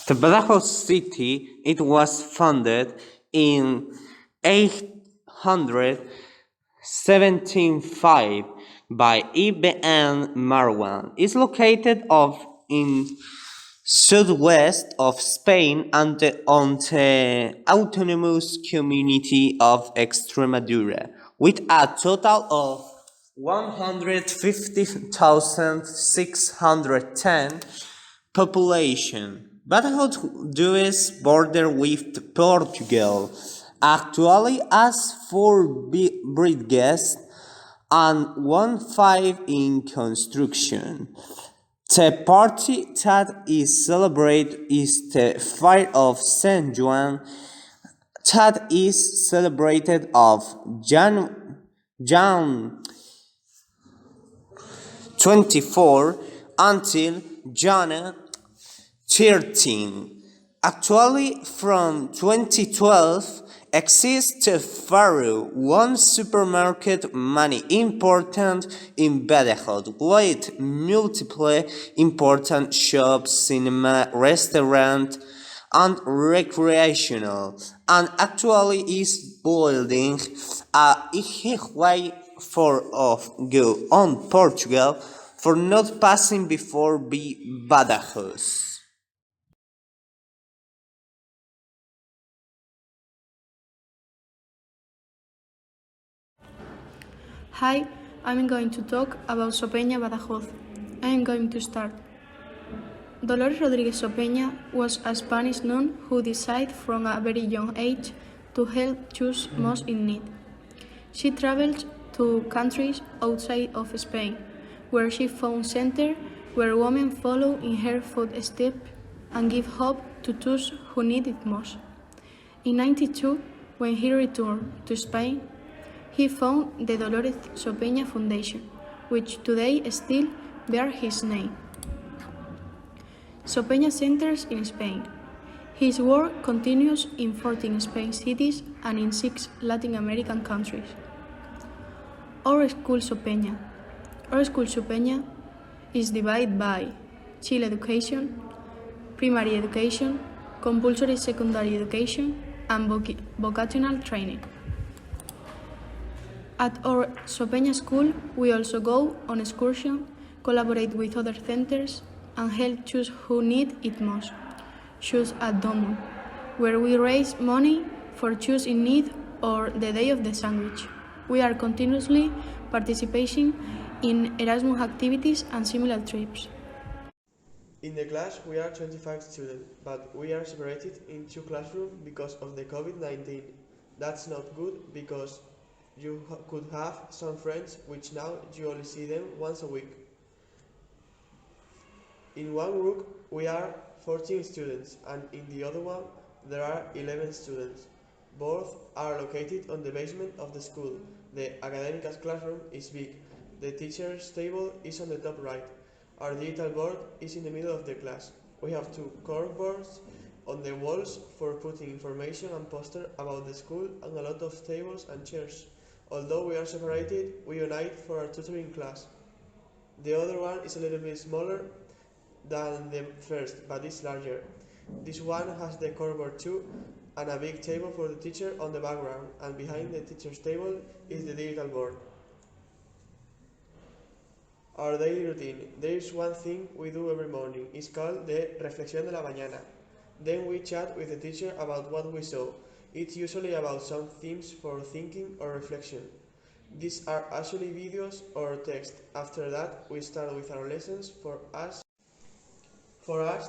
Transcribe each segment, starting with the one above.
The Badajoz city, it was founded in 875 by Ibn Marwan. It's located in southwest of Spain and on the autonomous community of Extremadura, with a total of 150,610 population. Badajoz does border with Portugal, actually has 4 bridges and 1 in construction. The party that is celebrated is the Fire of Saint Juan, that is celebrated of Jan 24 until Jan 13. Actually, from 2012 exists the Faro, one supermarket many important in Badajoz, with multiple important shops, cinema, restaurant, and recreational, and actually is building a highway for of go on Portugal for not passing before Badajoz. Hi, I'm going to talk about Sopeña Badajoz. I am going to start. Dolores Rodriguez Sopeña was a Spanish nun who decided from a very young age to help those most in need. She traveled to countries outside of Spain, where she found center where women follow in her footsteps and give hope to those who need it most. In 1992, when he returned to Spain, he founded the Dolores Sopeña Foundation, which today still bears his name. Sopeña centers in Spain. His work continues in 14 Spain cities and in 6 Latin American countries. Our school Sopeña. Our school Sopeña is divided by Chile education, primary education, compulsory secondary education, and vocational training. At our Sopeña school, we also go on excursion, collaborate with other centers, and help those who need it most, such as Domo, where we raise money for those in need, or the Day of the Sandwich. We are continuously participating in Erasmus activities and similar trips. In the class, we are 25 students, but we are separated in 2 classrooms because of the COVID-19. That's not good because you could have some friends which now you only see them once a week. In one group we are 14 students and in the other one there are 11 students. Both are located on the basement of the school. The academic classroom is big. The teacher's table is on the top right. Our digital board is in the middle of the class. We have 2 corkboards on the walls for putting information and posters about the school and a lot of tables and chairs. Although we are separated, we unite for our tutoring class. The other one is a little bit smaller than the first, but it's larger. This one has the corkboard too, and a big table for the teacher on the background, and behind the teacher's table is the digital board. Our daily routine. There is one thing we do every morning. It's called the Reflexión de la Mañana. Then we chat with the teacher about what we saw. It's usually about some themes for thinking or reflection. These are actually videos or text. After that, we start with our lessons. For us,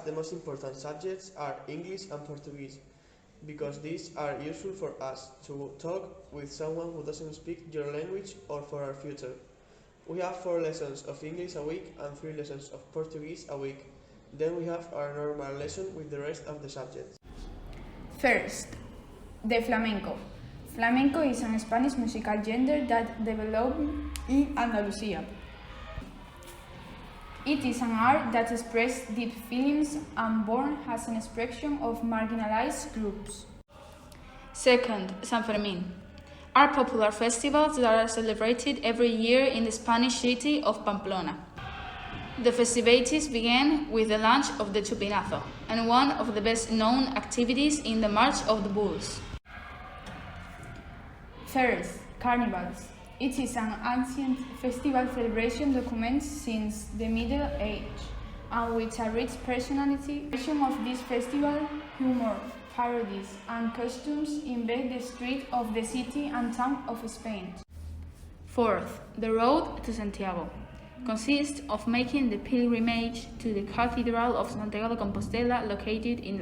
the most important subjects are English and Portuguese, because these are useful for us to talk with someone who doesn't speak your language or for our future. We have 4 lessons of English a week and 3 lessons of Portuguese a week. Then we have our normal lesson with the rest of the subjects. First, the flamenco. Flamenco is a Spanish musical genre that developed in Andalusia. It is an art that expresses deep feelings and born as an expression of marginalized groups. Second, San Fermín are popular festivals that are celebrated every year in the Spanish city of Pamplona. The festivities begin with the launch of the Chupinazo, and one of the best known activities in the March of the Bulls. First, carnivals. It is an ancient festival celebration documented since the Middle Age, and with a rich personality. The version of this festival, humor, parodies, and costumes invade the streets of the city and town of Spain. Fourth, the road to Santiago consists of making the pilgrimage to the Cathedral of Santiago de Compostela located in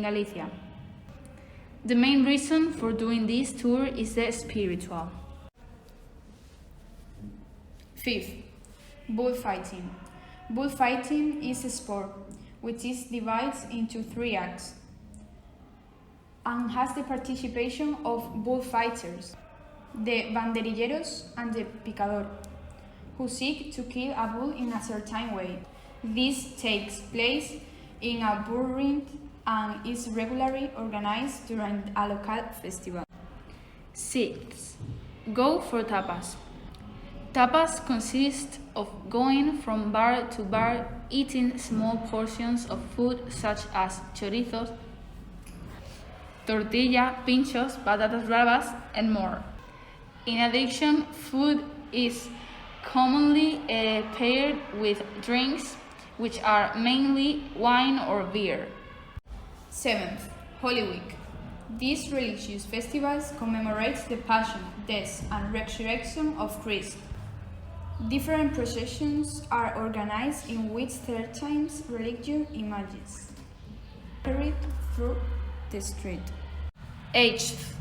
Galicia. The main reason for doing this tour is the spiritual. Fifth, bullfighting. Bullfighting is a sport which is divided into 3 acts and has the participation of bullfighters, the banderilleros and the picador, who seek to kill a bull in a certain way. This takes place in a bull ring and is regularly organized during a local festival. Sixth, go for tapas. Tapas consist of going from bar to bar eating small portions of food such as chorizos, tortilla, pinchos, patatas bravas, and more. In addition, food is commonly paired with drinks, which are mainly wine or beer. Seventh, Hollyweek. This religious festival commemorates the Passion, Death, and Resurrection of Christ. Different processions are organized in which 13 religious images are carried through the street. Eighth,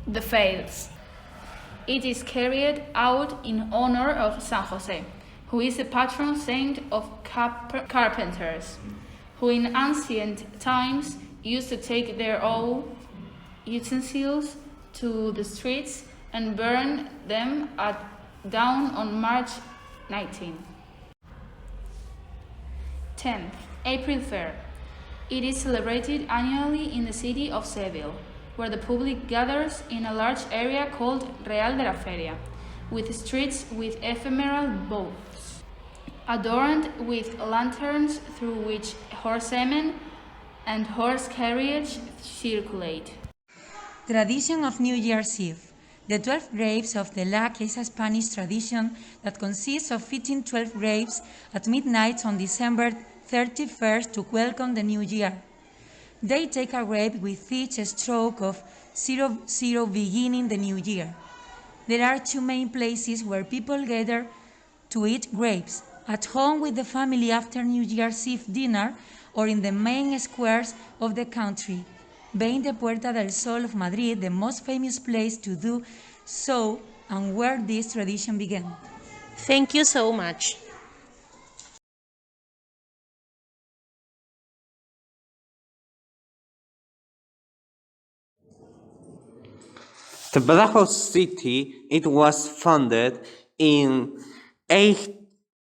the Fails. It is carried out in honor of San Jose, who is the patron saint of carpenters, who in ancient times used to take their old utensils to the streets and burn them at dawn on March 19. 10th, April Fair. It is celebrated annually in the city of Seville, where the public gathers in a large area called Real de la Feria, with streets with ephemeral boats, adorned with lanterns through which horsemen and horse carriage circulate. Tradition of New Year's Eve. The 12 grapes of the Lac is a Spanish tradition that consists of eating 12 grapes at midnight on December 31st to welcome the new year. They take a grape with each stroke of 00 beginning the new year. There are 2 main places where people gather to eat grapes: at home with the family after New Year's Eve dinner, or in the main squares of the country, being the Puerta del Sol of Madrid the most famous place to do so and where this tradition began. Thank you so much. The Badajoz city, it was founded in 8